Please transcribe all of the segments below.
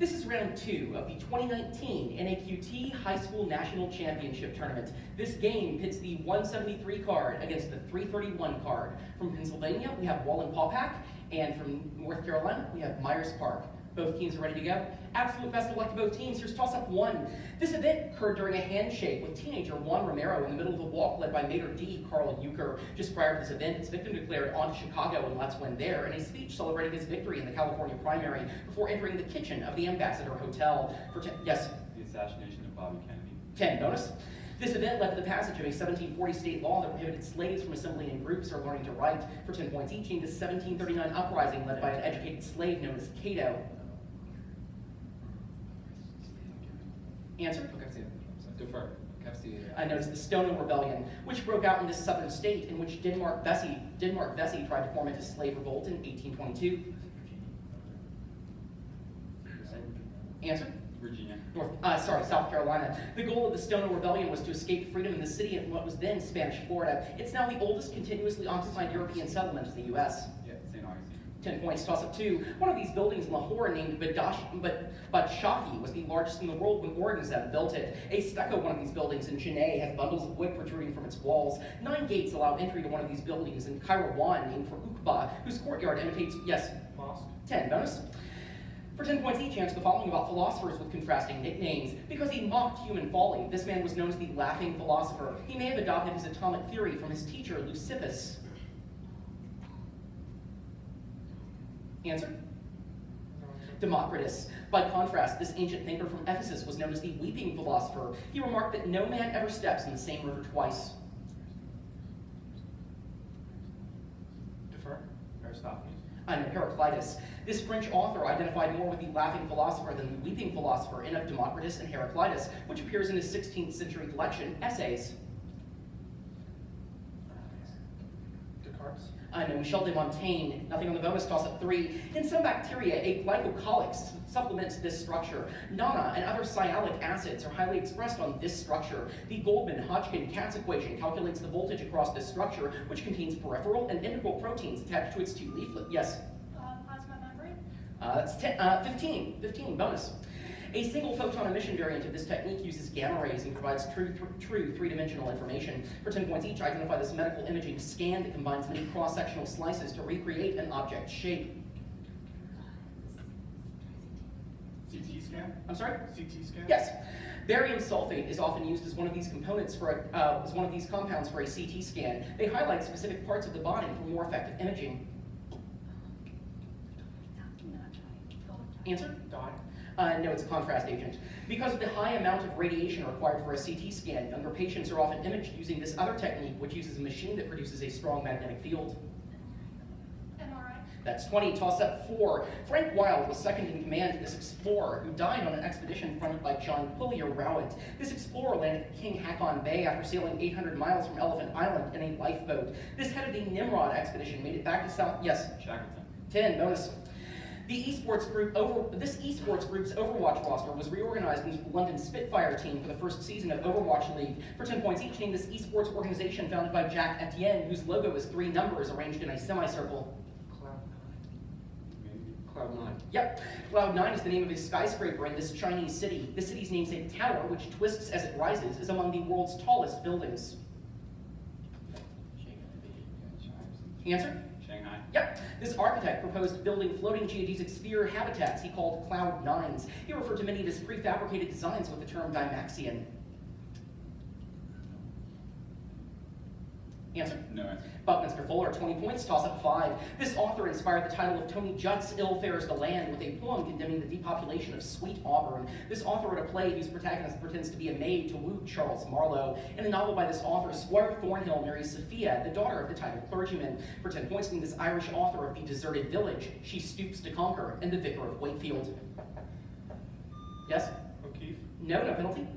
This is round 2 of the 2019 NAQT High School National Championship Tournament. This game pits the 173 card against the 331 card. From Pennsylvania, we have Wallenpaupack, and from North Carolina, we have Myers Park. Both teams are ready to go. Absolute best of luck to both teams. Here's toss-up 1. This event occurred during a handshake with teenager Juan Romero in the middle of the walk led by Mater D. Carl Euchre. Just prior to this event, his victim declared on to Chicago and let's win there in a speech celebrating his victory in the California primary before entering the kitchen of the Ambassador Hotel. Yes? The assassination of Bobby Kennedy. 10 bonus. This event led to the passage of a 1740 state law that prohibited slaves from assembling in groups or learning to write. For 10 points each, in the 1739 uprising led by an educated slave known as Cato. Answer? Defer. I noticed the Stono Rebellion, which broke out in this southern state in which Denmark Vesey tried to form a slave revolt in 1822. Answer? Virginia. South Carolina. The goal of the Stono Rebellion was to escape freedom in the city in what was then Spanish Florida. It's now the oldest continuously occupied European settlement of the U.S. Yeah, St. Augustine. 10 points, toss-up 2. One of these buildings in Lahore named Badshaki was the largest in the world when Aurangzeb built it. A stucco one of these buildings in Chennai has bundles of wood protruding from its walls. 9 gates allow entry to one of these buildings in Kairouan named for Uqba, whose courtyard imitates, yes? Mosque. 10, bonus. For 10 points each, answer the following about philosophers with contrasting nicknames. Because he mocked human folly, this man was known as the laughing philosopher. He may have adopted his atomic theory from his teacher, Leucippus. Answer? Democritus. By contrast, this ancient thinker from Ephesus was known as the weeping philosopher. He remarked that no man ever steps in the same river twice. Defer. Aristophanes. I know, Heraclitus. This French author identified more with the laughing philosopher than the weeping philosopher in of Democritus and Heraclitus, which appears in his 16th century collection, Essays. Descartes. I know, Michel de Montaigne. Nothing on the bonus, toss-up 3. In some bacteria, a glycocalyx supplements this structure. Nana and other sialic acids are highly expressed on this structure. The Goldman-Hodgkin-Katz equation calculates the voltage across this structure, which contains peripheral and integral proteins attached to its 2 leaflets. Yes? Plasma membrane? That's 15, bonus. A single photon emission variant of this technique uses gamma rays and provides true 3-dimensional information. For 10 points each, identify this medical imaging scan that combines many cross-sectional slices to recreate an object shape. CT scan? I'm sorry? CT scan? Yes. Barium sulfate is often used as one of these components as one of these compounds for a CT scan. They highlight specific parts of the body for more effective imaging. Answer? Dye. No, it's a contrast agent. Because of the high amount of radiation required for a CT scan, younger patients are often imaged using this other technique, which uses a machine that produces a strong magnetic field. MRI? That's 20, toss-up 4. Frank Wild was second in command to this explorer who died on an expedition fronted by John Quillier Rowett. This explorer landed at King Haakon Bay after sailing 800 miles from Elephant Island in a lifeboat. This head of the Nimrod expedition made it back to South... Yes? Shackleton. 10, bonus. This esports group's Overwatch roster was reorganized into the London Spitfire team for the first season of Overwatch League. For 10 points each, name this esports organization founded by Jack Etienne, whose logo is 3 numbers arranged in a semicircle. Cloud9. Yep. Cloud9 is the name of a skyscraper in this Chinese city. The city's namesake tower, which twists as it rises, is among the world's tallest buildings. Answer? Shanghai. Yep. This architect proposed building floating geodesic sphere habitats he called Cloud9s. He referred to many of his prefabricated designs with the term Dymaxion. Answer? No answer. Buckminster Fuller, 20 points, toss-up 5. This author inspired the title of Tony Judd's Ill Fares the Land with a poem condemning the depopulation of Sweet Auburn. This author wrote a play whose protagonist pretends to be a maid to woo Charles Marlowe. In the novel by this author, Squire Thornhill marries Sophia, the daughter of the titled clergyman. For 10 points, name this Irish author of The Deserted Village, She Stoops to Conquer, and The Vicar of Wakefield. Yes? O'Keefe. No, no penalty.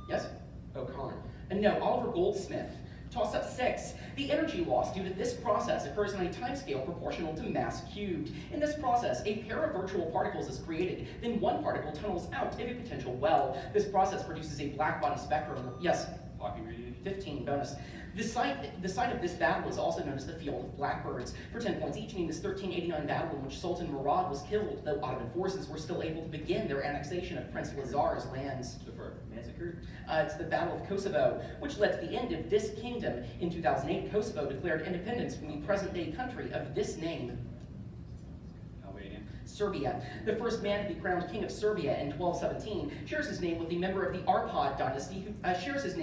Yes? O'Connor. And no, Oliver Goldsmith. Toss-up 6. The energy loss due to this process occurs on a timescale proportional to mass cubed. In this process, a pair of virtual particles is created, then one particle tunnels out of a potential well. This process produces a black body spectrum. Yes? Hawking radiation. 15, bonus. The site of this battle is also known as the Field of Blackbirds. For 10 points each, meaning this 1389 battle in which Sultan Murad was killed, the Ottoman forces were still able to begin their annexation of Prince Lazar's lands. Defer. Massacre. It's the Battle of Kosovo, which led to the end of this kingdom. In 2008, Kosovo declared independence from the present-day country of this name. Albania. Serbia. The first man to be crowned king of Serbia in 1217 shares his name with the member of the Arpad dynasty who shares this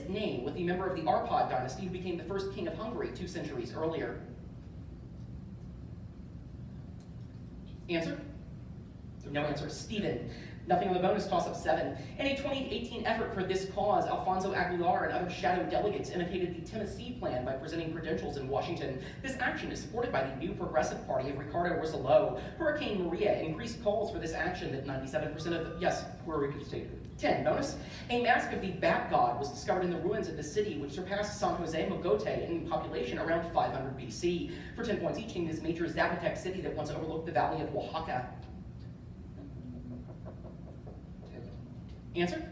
name with the member of the Arpad dynasty who became the first king of Hungary 2 centuries earlier. Answer? No answer. Stephen. Nothing on the bonus, toss-up 7. In a 2018 effort for this cause, Alfonso Aguilar and other shadow delegates imitated the Tennessee Plan by presenting credentials in Washington. This action is supported by the New Progressive Party of Ricardo Rosselló. Hurricane Maria increased calls for this action that 97% of the... Yes, where are we going to take 10. Bonus. A mask of the bat god was discovered in the ruins of the city, which surpassed San Jose Mogote in population around 500 BC. For 10 points each, named this major Zapotec city that once overlooked the valley of Oaxaca. Answer?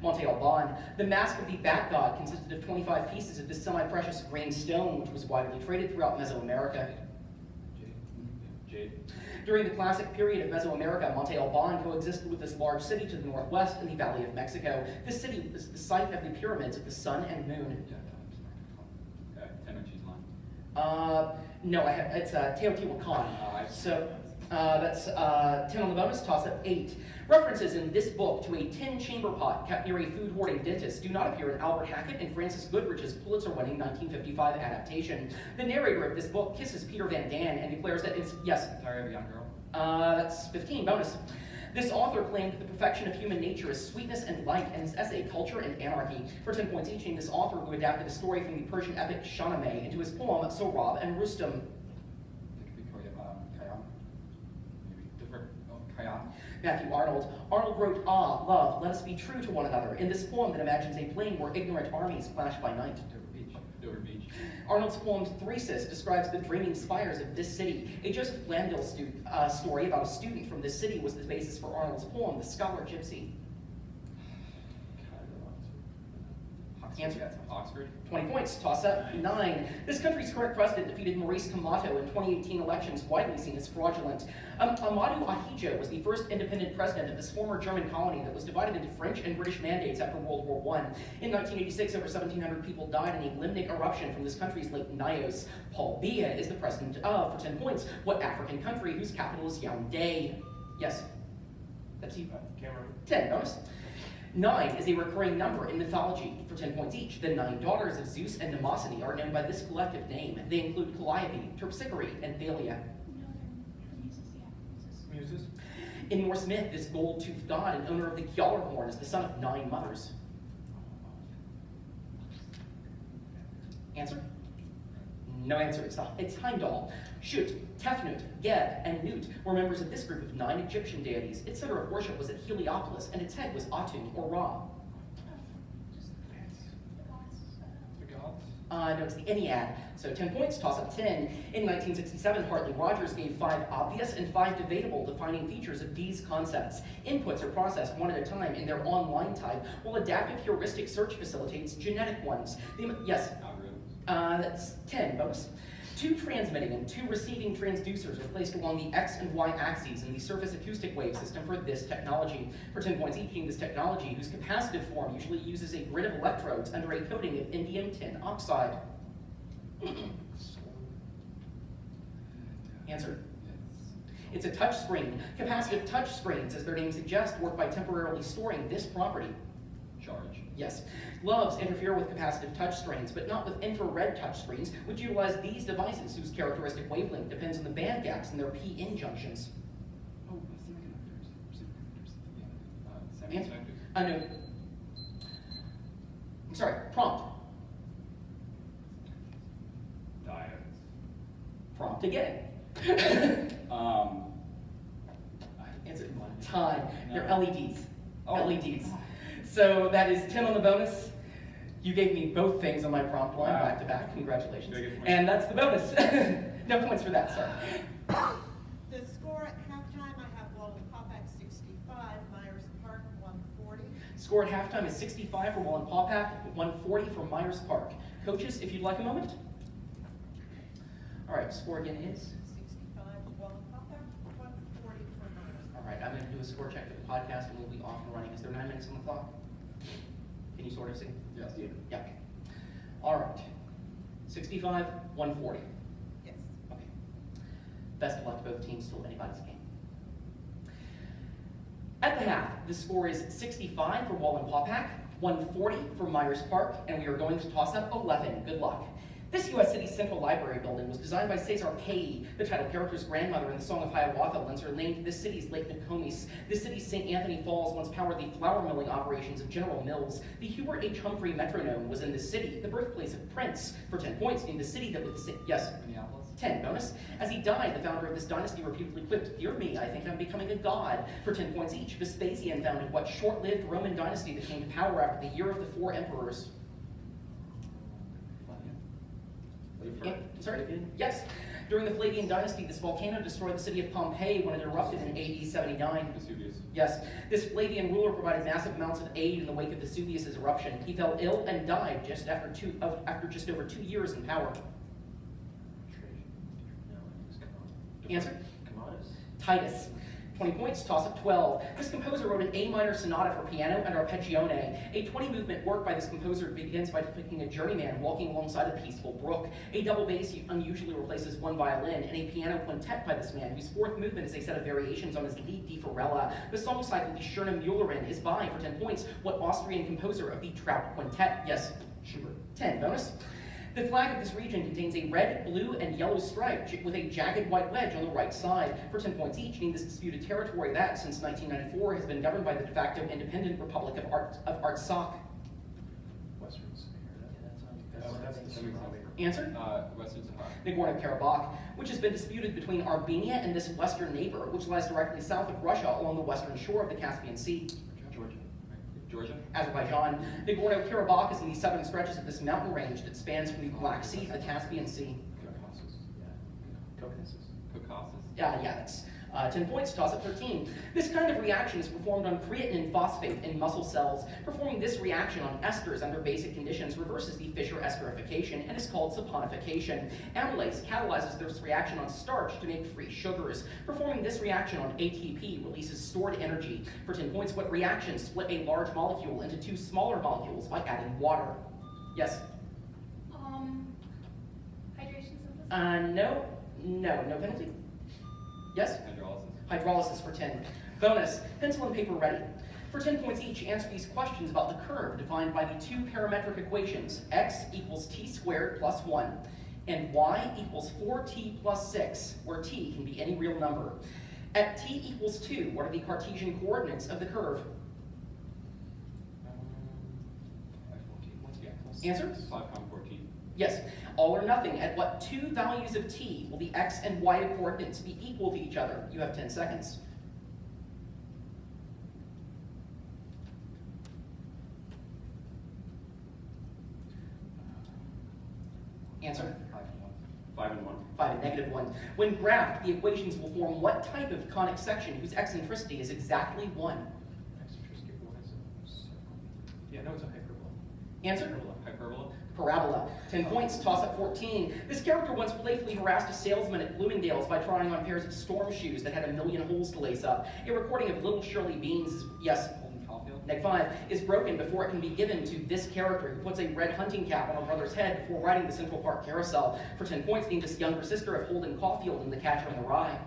Monte Alban. The mask of the bat god consisted of 25 pieces of this semi-precious grain stone, which was widely traded throughout Mesoamerica. Jade. During the classic period of Mesoamerica, Monte Alban coexisted with this large city to the northwest in the Valley of Mexico. This city is the site of the pyramids of the sun and moon. No, it's Teotihuacan. So that's 10 on the bonus, toss up 8. References in this book to a tin chamber pot kept near a food hoarding dentist do not appear in Albert Hackett and Francis Goodrich's Pulitzer-winning 1955 adaptation. The narrator of this book kisses Peter Van Daan and declares that it's, yes? Diary of a Young Girl. That's 15, bonus. This author claimed that the perfection of human nature is sweetness and light, and his essay Culture and Anarchy. For 10 points each, named this author who adapted a story from the Persian epic Shahnameh into his poem Sohrab and Rustum. Matthew Arnold. Arnold wrote, "Ah, love, let us be true to one another," in this poem that imagines a plain where ignorant armies clash by night. Dover Beach. Arnold's poem Thresis describes the dreaming spires of this city. A Joseph Landale story about a student from this city was the basis for Arnold's poem, The Scholar Gypsy. Answer? Oxford. 20 points, toss up 9. This country's current president defeated Maurice Kamto in 2018 elections, widely seen as fraudulent. Amadou Ahidjo was the first independent president of this former German colony that was divided into French and British mandates after World War I. In 1986, over 1,700 people died in a limnic eruption from this country's Lake Nyos. Paul Biya is the president of, for 10 points, what African country whose capital is Yaoundé? Yes? That's you. Cameroon. 10, bonus. 9 is a recurring number in mythology. For 10 points each, the 9 daughters of Zeus and Mnemosyne are known by this collective name. They include Calliope, Terpsichore, and Thalia. No, they're muses, yeah, muses. Muses. In Norse myth, this gold-toothed god and owner of the Gjallarhorn is the son of 9 mothers. Answer? No answer. It's Heimdall. Shut, Tefnut, Geb, and Nut were members of this group of 9 Egyptian deities. Its center of worship was at Heliopolis, and its head was Atum, or Ra. Just the gods. The gods. No, it's the Ennead. So 10 points, toss up 10. In 1967, Hartley Rogers gave 5 obvious and 5 debatable defining features of these concepts. Inputs are processed one at a time in their online type, while adaptive heuristic search facilitates genetic ones. Yes? That's 10, bonus. 2 transmitting and 2 receiving transducers are placed along the X and Y axes in the surface acoustic wave system for this technology. For 10 points each, this technology, whose capacitive form usually uses a grid of electrodes under a coating of indium tin oxide. Answer? It's a touch screen. Capacitive touch screens, as their name suggests, work by temporarily storing this property. Charge. Yes. Gloves interfere with capacitive touchscreens, but not with infrared touchscreens, which utilize these devices whose characteristic wavelength depends on the band gaps in their p-in junctions. Oh, semiconductors. Answer? Semiconductors. No. I'm sorry, prompt. Diodes. Prompt again. Answer. Time. They're LEDs. Oh. LEDs. So that is 10 on the bonus. You gave me both things on my prompt line, Wow. back to back. Congratulations. Very good point. And that's the bonus. No points for that, sorry. The score at halftime, I have Wallenpaupack 65, Myers Park 140. Score at halftime is 65 for Wallenpaupack, 140 for Myers Park. Coaches, if you'd like a moment. All right, score again is? 65 Wallenpaupack, 140 for Myers. All right, I'm going to do a score check for the podcast and we'll be off and running. Is there 9 minutes on the clock? Can you sort of see? Yes. Yeah. All right. 65, 140. Yes. Okay. Best of luck to both teams, still anybody's game. At the half, the score is 65 for Wallenpaupack, 140 for Myers Park, and we are going to toss up 11. Good luck. This U.S. City Central Library building was designed by Cesar Pei. The title character's grandmother in the Song of Hiawatha lends her name to this city's Lake Nokomis. This city's St. Anthony Falls once powered the flour milling operations of General Mills. The Hubert H. Humphrey Metronome was in this city, the birthplace of Prince. For 10 points, named the city that was yes. Minneapolis. 10 bonus. As he died, the founder of this dynasty reputedly quipped, "Dear me, I think I'm becoming a god." For 10 points each, Vespasian founded what short-lived Roman dynasty that came to power after the year of the 4 emperors? Sorry? Yes. During the Flavian dynasty, this volcano destroyed the city of Pompeii when it erupted in AD 79. Vesuvius. Yes. This Flavian ruler provided massive amounts of aid in the wake of Vesuvius' eruption. He fell ill and died just after just over 2 years in power. Answer? Titus. 20 points, toss up 12. This composer wrote an A minor sonata for piano and arpeggione. A 20-movement work by this composer begins by depicting a journeyman walking alongside a peaceful brook. A double bass unusually replaces 1 violin, and a piano quintet by this man, whose 4th movement is a set of variations on his lead di Farella. The song cycle, Die Schöne Müllerin, is by, for 10 points, what Austrian composer of the Trout Quintet? Yes. Schubert. 10 bonus. The flag of this region contains a red, blue, and yellow stripe with a jagged white wedge on the right side. For 10 points each, name this disputed territory that, since 1994, has been governed by the de facto independent Republic of Artsakh. Western Answer? Western Sahara. Nagorno-Karabakh, which has been disputed between Armenia and this western neighbor, which lies directly south of Russia along the western shore of the Caspian Sea. Georgia. Azerbaijan. Nagorno-Karabakh is in the southern stretches of this mountain range that spans from the Black Sea to the Caspian Sea. Caucasus. Yeah, that's 10 points, toss up 13. This kind of reaction is performed on creatine phosphate in muscle cells. Performing this reaction on esters under basic conditions reverses the Fischer esterification and is called saponification. Amylase catalyzes this reaction on starch to make free sugars. Performing this reaction on ATP releases stored energy. For 10 points, what reaction split a large molecule into 2 smaller molecules by adding water? Yes? Hydration synthesis? No penalty. Yes? Hydrolysis. Hydrolysis for 10. Bonus, pencil and paper ready. For 10 points each, answer these questions about the curve defined by the 2 parametric equations, x equals t squared plus 1, and y equals 4t plus 6, where t can be any real number. At t equals 2, what are the Cartesian coordinates of the curve? Answer? 5, 14. Yes. All or nothing. At what 2 values of t will the x and y coordinates be equal to each other? You have 10 seconds. Answer? 5 and 1. 5 and negative 1. When graphed, the equations will form what type of conic section whose eccentricity is exactly 1? Eccentricity, what is it? Yeah, no, it's a hyperbola. Answer? Hyperbola. Parabola. 10 points, toss up 14. This character once playfully harassed a salesman at Bloomingdale's by trying on pairs of storm shoes that had a million holes to lace up. A recording of Little Shirley Beans, yes, Neg 5, is broken before it can be given to this character who puts a red hunting cap on her brother's head before riding the Central Park Carousel. For 10 points, named this younger sister of Holden Caulfield in The Catcher in the Rye.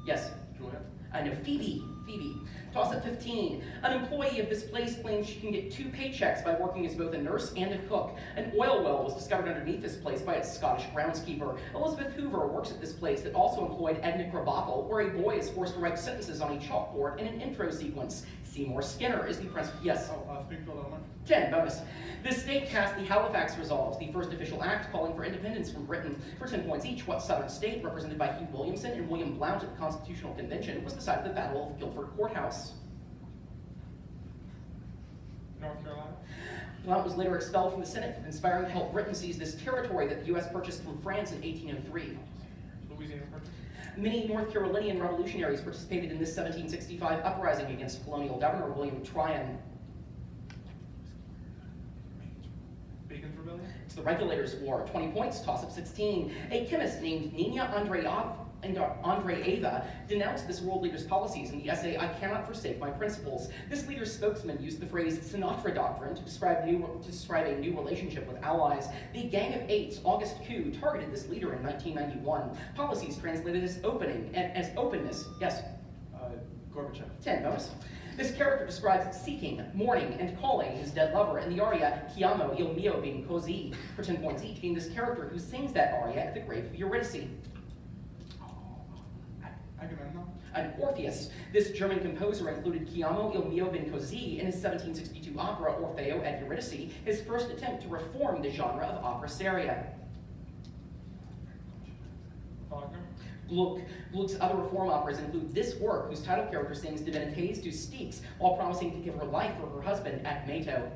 Yes? Julia. I know, Phoebe. Toss up 15. An employee of this place claims she can get 2 paychecks by working as both a nurse and a cook. An oil well was discovered underneath this place by its Scottish groundskeeper. Elizabeth Hoover works at this place that also employed Edna Krabappel, where a boy is forced to write sentences on a chalkboard in an intro sequence. Seymour Skinner is the principal. Yes? Springfield Elementary. 10 bonus. This state passed the Halifax Resolves, the first official act calling for independence from Britain. For 10 points each, what southern state, represented by Hugh Williamson and William Blount at the Constitutional Convention, was the site of the Battle of Guilford Courthouse? North Carolina. Blount was later expelled from the Senate for conspiring to help Britain seize this territory that the U.S. purchased from France in 1803. Louisiana Purchase. Many North Carolinian revolutionaries participated in this 1765 uprising against colonial governor William Tryon. Bacon's Rebellion? It's the Regulators' War. 20 points, toss-up 16. A chemist named Nina Andreeva denounced this world leader's policies in the essay, I Cannot Forsake My Principles. This leader's spokesman used the phrase Sinatra Doctrine to describe a new relationship with allies. The Gang of Eights August coup targeted this leader in 1991. Policies translated as openness. Yes? Gorbachev. 10, bonus. This character describes seeking, mourning, and calling his dead lover in the aria Chiamo il mio ben così, for 10 points each, being this character who sings that aria at the grave of Eurydice. Agamemnon. And Orpheus. This German composer included Chiamo il mio ben così in his 1762 opera Orfeo et Eurydice, his first attempt to reform the genre of opera seria. Wagner. Gluck's other reform operas include this work, whose title character sings Divinités du Styx while promising to give her life for her husband at Mato.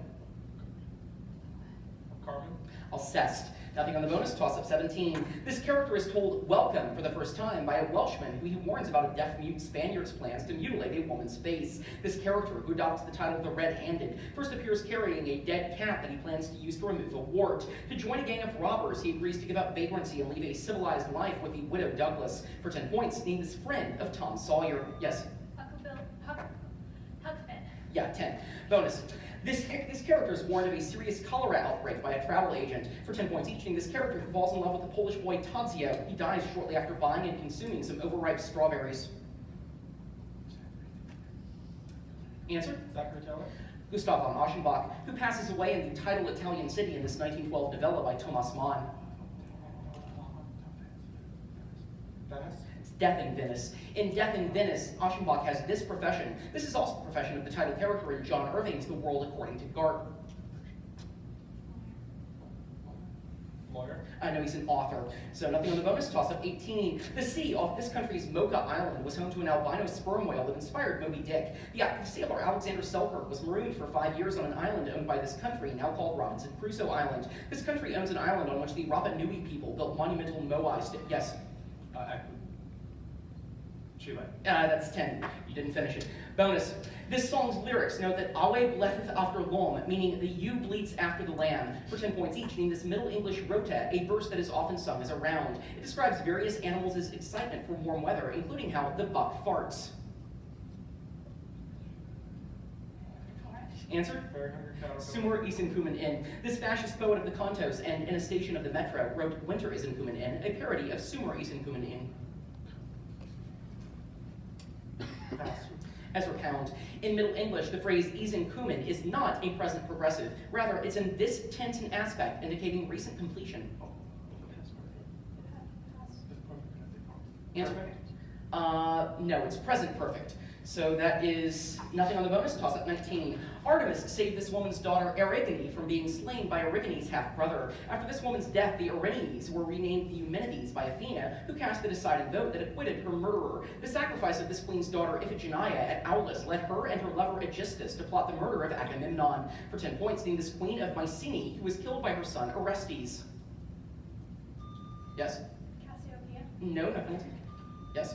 Carmen. Alceste. Nothing on the bonus, toss-up 17. This character is told welcome for the first time by a Welshman who he warns about a deaf-mute Spaniard's plans to mutilate a woman's face. This character, who adopts the title the Red-Handed, first appears carrying a dead cat that he plans to use to remove a wart. To join a gang of robbers, he agrees to give up vagrancy and leave a civilized life with the widow Douglas. For 10 points, named this friend of Tom Sawyer. Yes? Huck Finn. Yeah, 10. Bonus. This character is warned of a serious cholera outbreak by a travel agent. For 10 points each, being this character who falls in love with the Polish boy Tadzio. He dies shortly after buying and consuming some overripe strawberries. Answer? Zachary Taylor. Gustav von Aschenbach, who passes away in the title Italian City in this 1912 novella by Thomas Mann. Venice. It's Death in Venice. In Death in Venice, Aschenbach has this profession. This is also the profession of the title character in John Irving's The World According to Garp. Lawyer. I know he's an author, so nothing on the bonus, toss-up 18. The sea off this country's Mocha Island was home to an albino sperm whale that inspired Moby Dick. The sailor Alexander Selkirk was marooned for 5 years on an island owned by this country, now called Robinson Crusoe Island. This country owns an island on which the Rapa Nui people built monumental moai. Yes? Chile. That's 10. You didn't finish it. Bonus. This song's lyrics note that Awe bletheth after lom, meaning the ewe bleats after the lamb. For 10 points each, meaning this Middle English rota, a verse that is often sung as a round. It describes various animals' excitement for warm weather, including how the buck farts. Answer? Sumur Isenkumen Inn. This fascist poet of the Kantos and in a station of the Metro wrote Winter Isenkumen Inn, a parody of Sumur Isenkumen Inn. Ezra Pound. In Middle English, the phrase Isenkumen is not a present progressive. Rather, it's in this tense and aspect, indicating recent completion. Answer? No, it's present perfect. So that is nothing on the bonus, toss up 19. Artemis saved this woman's daughter Erigone from being slain by Erigone's half-brother. After this woman's death, the Erinyes were renamed the Eumenides by Athena, who cast the deciding vote that acquitted her murderer. The sacrifice of this queen's daughter Iphigenia at Aulis led her and her lover Aegisthus to plot the murder of Agamemnon. For 10 points, named this queen of Mycenae, who was killed by her son Orestes. Yes? Cassiopeia. No, no penalty. Yes?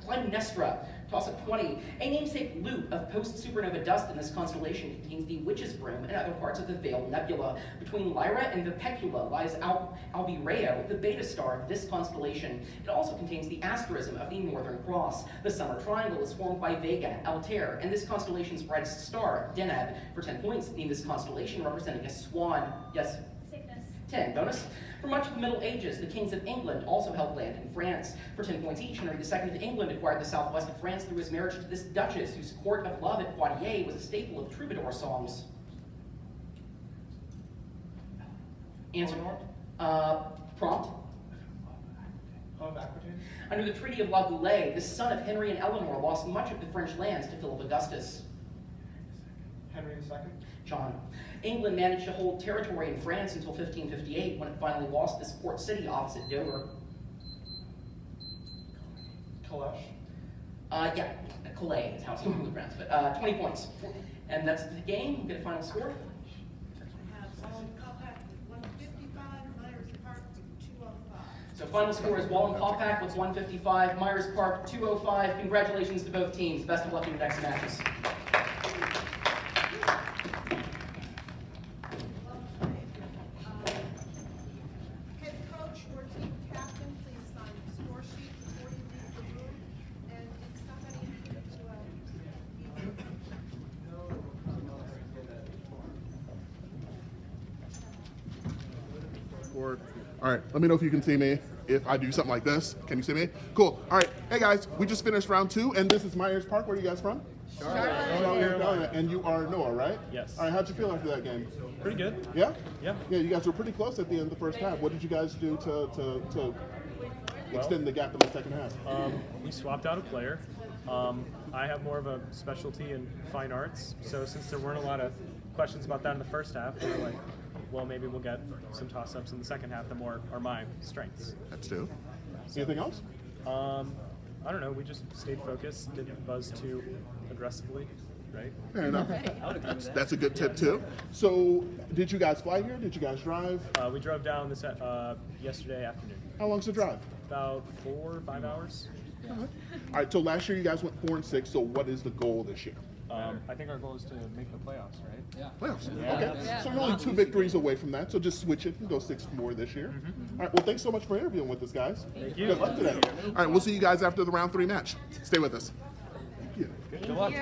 Clytemnestra, toss up 20. A namesake loop of post-supernova dust in this constellation contains the Witch's Broom and other parts of the Veiled Nebula. Between Lyra and Vipecula lies Albireo, the beta star of this constellation. It also contains the asterism of the Northern Cross. The Summer Triangle is formed by Vega, Altair, and this constellation's brightest star, Deneb. For 10 points, name this constellation representing a swan. Yes? Cygnus. 10, bonus. For much of the Middle Ages, the kings of England also held land in France. For 10 points each, Henry II of England acquired the southwest of France through his marriage to this duchess, whose court of love at Poitiers was a staple of troubadour songs. Answer? Prompt? Of Aquitaine. Under the Treaty of La Goulet, the son of Henry and Eleanor lost much of the French lands to Philip Augustus. Henry II. John. England managed to hold territory in France until 1558, when it finally lost this port city opposite Dover. Kalesh. Yeah, Calais is how it's normally pronounced, but 20 points. And that's the game. We'll get a final score. I have Wallenpaupack with 155, Myers Park with 205. So So final score is Wallenpaupack with 155, Myers Park 205. Congratulations to both teams. Best of luck in your next matches. Head coach or team captain, please sign the score sheet before you leave the room. And did somebody give it to All right, let me know if you can see me. If I do something like this, can you see me? Cool. All right, hey guys, we just finished round 2, and this is Myers Park. Where are you guys from? Charlotte, North Carolina. And you are Noah, right? Yes. All right, how'd you feel after that game? Pretty good. Yeah? Yeah. Yeah, you guys were pretty close at the end of the first half. What did you guys do to extend the gap in the second half? We swapped out a player. I have more of a specialty in fine arts, so since there weren't a lot of questions about that in the first half, we were like, well, maybe we'll get some toss-ups in the second half that more are my strengths. That's 2. Anything else? I don't know, we just stayed focused, didn't buzz too aggressively, right? Fair enough. That's a good tip too. So, did you guys fly here? Did you guys drive? We drove down this yesterday afternoon. How long's the drive? About 4 or 5 hours. All right, so last year you guys went 4-6. So, what is the goal this year? I think our goal is to make the playoffs, right? Yeah. Playoffs. Okay. So you're only 2 victories away from that. So just switch it and go 6 more this year. All right. Well, thanks so much for interviewing with us, guys. Thank you. Good luck today. All right. We'll see you guys after the round 3 match. Stay with us. Thank you. Good luck.